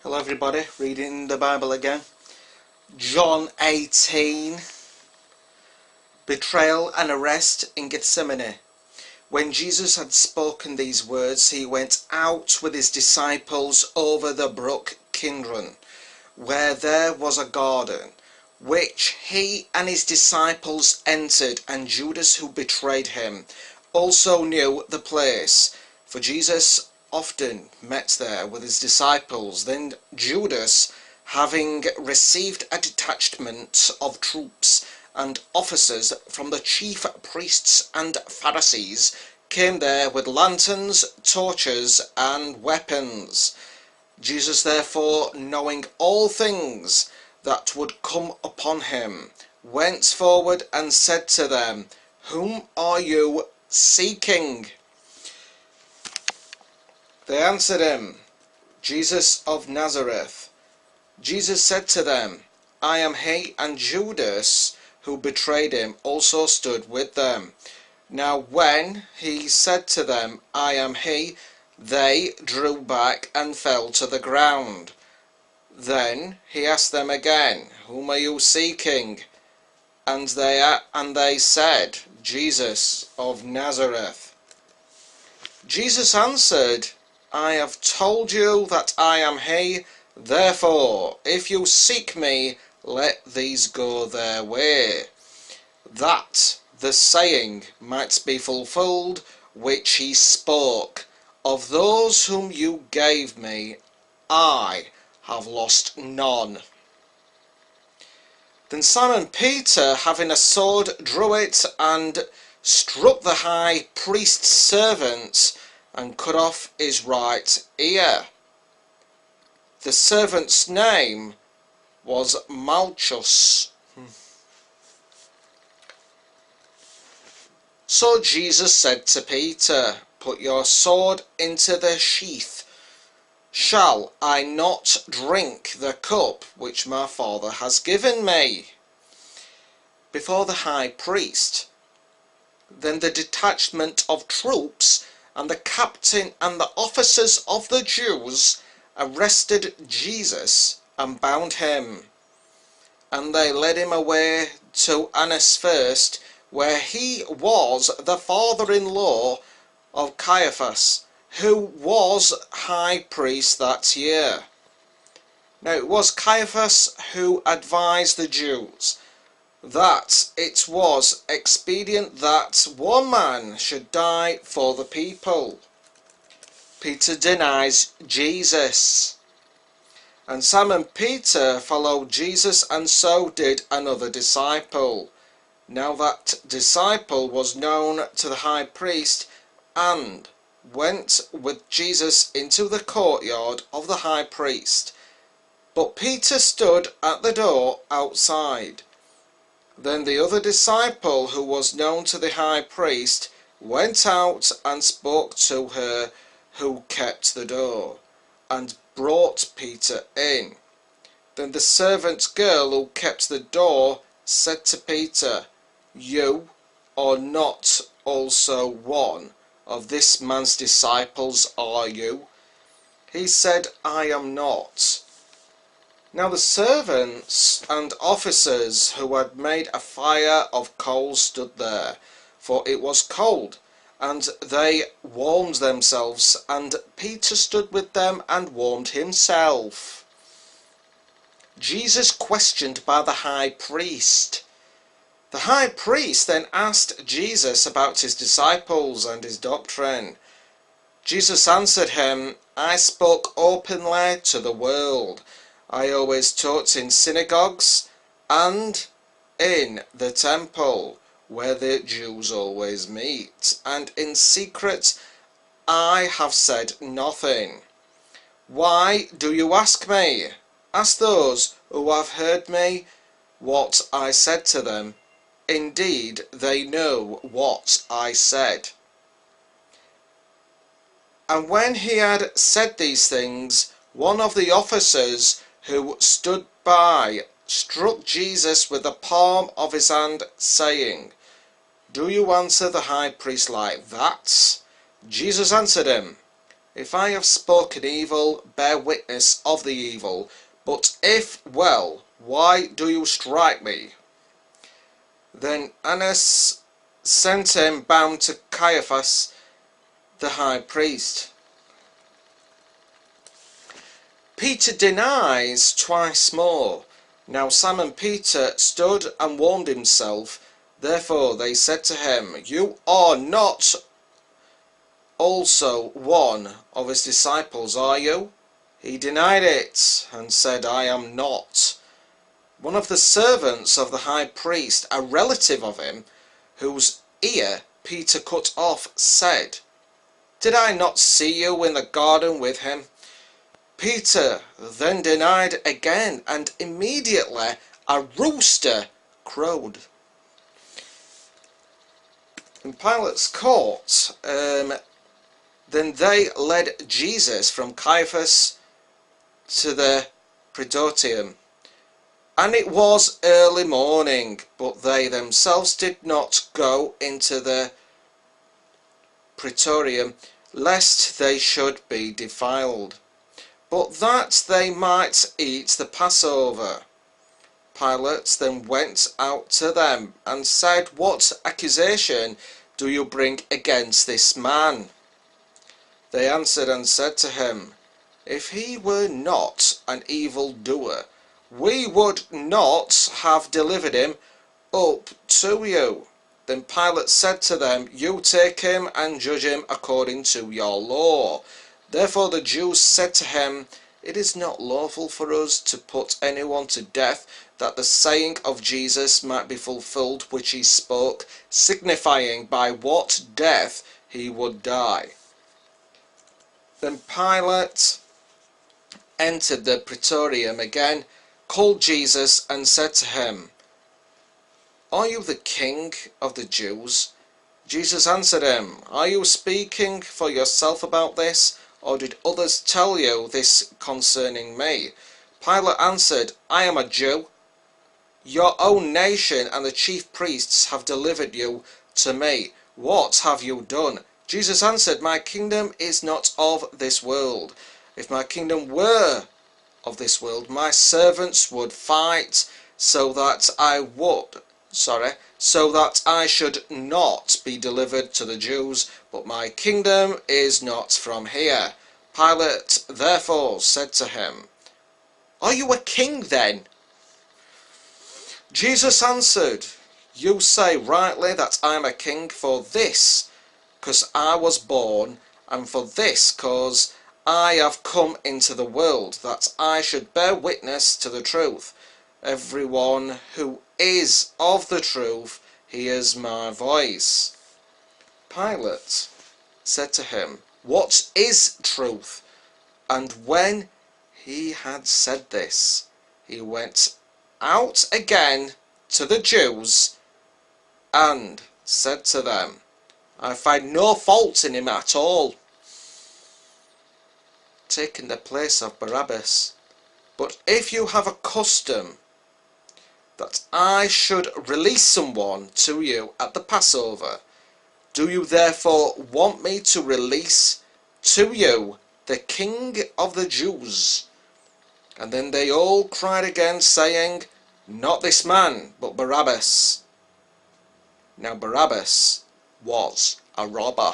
Hello everybody, reading the Bible again. John 18. Betrayal and arrest in Gethsemane. When Jesus had spoken these words, he went out with his disciples over the brook Kidron, where there was a garden, which he and his disciples entered, and Judas, who betrayed him, also knew the place, for Jesus often met there with his disciples. Then Judas, having received a detachment of troops and officers from the chief priests and Pharisees, came there with lanterns, torches, and weapons. Jesus, therefore, knowing all things that would come upon him, went forward and said to them, "Whom are you seeking?" They answered him, "Jesus of Nazareth." Jesus said to them, "I am he," and Judas, who betrayed him, also stood with them. Now when he said to them, "I am he," they drew back and fell to the ground. Then he asked them again, "Whom are you seeking?" And they said, "Jesus of Nazareth." Jesus answered, "I have told you that I am he. Therefore, if you seek me, let these go their way, that the saying might be fulfilled which he spoke, of those whom you gave me, I have lost none." Then Simon Peter, having a sword, drew it and struck the high priest's servant and cut off his right ear. The servant's name was Malchus. So Jesus said to Peter, "Put your sword into the sheath. Shall I not drink the cup which my Father has given me?" Before the high priest. Then the detachment of troops and the captain and the officers of the Jews arrested Jesus and bound him. And they led him away to Annas first, where he was the father-in-law of Caiaphas, who was high priest that year. Now it was Caiaphas who advised the Jews that it was expedient that one man should die for the people. Peter denies Jesus. And Simon Peter followed Jesus, and so did another disciple. Now that disciple was known to the high priest, and went with Jesus into the courtyard of the high priest. But Peter stood at the door outside. Then the other disciple, who was known to the high priest, went out and spoke to her who kept the door, and brought Peter in. Then the servant girl who kept the door said to Peter, "You are not also one of this man's disciples, are you?" He said, "I am not." Now the servants and officers who had made a fire of coals stood there, for it was cold, and they warmed themselves, and Peter stood with them and warmed himself. Jesus questioned by the high priest. The high priest then asked Jesus about his disciples and his doctrine. Jesus answered him, "I spoke openly to the world. I always taught in synagogues and in the temple, where the Jews always meet, and in secret I have said nothing. Why do you ask me? Ask those who have heard me what I said to them. Indeed, they know what I said." And when he had said these things, one of the officers who stood by struck Jesus with the palm of his hand, saying, "Do you answer the high priest like that?" Jesus answered him, If I have spoken evil, bear witness of the evil. But if well, why do you strike me? Then Annas sent him bound to Caiaphas, the high priest. Peter denies twice more. Now Simon Peter stood and warmed himself. Therefore they said to him, You are not also one of his disciples, are you? He denied it and said, I am not. One of the servants of the high priest, a relative of him, whose ear Peter cut off, said, Did I not see you in the garden with him? Peter then denied again, and immediately a rooster crowed. In Pilate's court, then they led Jesus from Caiaphas to the Praetorium. And it was early morning, but they themselves did not go into the Praetorium, lest they should be defiled, but that they might eat the Passover. Pilate then went out to them and said, What accusation do you bring against this man? They answered and said to him, If he were not an evildoer, we would not have delivered him up to you. Then Pilate said to them, You take him and judge him according to your law. Therefore the Jews said to him, It is not lawful for us to put anyone to death, that the saying of Jesus might be fulfilled which he spoke, signifying by what death he would die. Then Pilate entered the Praetorium again, called Jesus, and said to him, Are you the king of the Jews? Jesus answered him, Are you speaking for yourself about this, or did others tell you this concerning me? Pilate answered, I am a Jew. Your own nation and the chief priests have delivered you to me. What have you done? Jesus answered, My kingdom is not of this world. If my kingdom were of this world, my servants would fight so that I should not be delivered to the Jews, but my kingdom is not from here. Pilate therefore said to him, Are you a king then? Jesus answered, You say rightly that I am a king, for this cause I was born, and for this cause I have come into the world, that I should bear witness to the truth. Everyone who is of the truth hears my voice. Pilate said to him, What is truth? And when he had said this, he went out again to the Jews and said to them, I find no fault in him at all, taking the place of Barabbas. But if you have a custom that I should release someone to you at the Passover, do you therefore want me to release to you the King of the Jews? And then they all cried again, saying, Not this man, but Barabbas. Now Barabbas was a robber.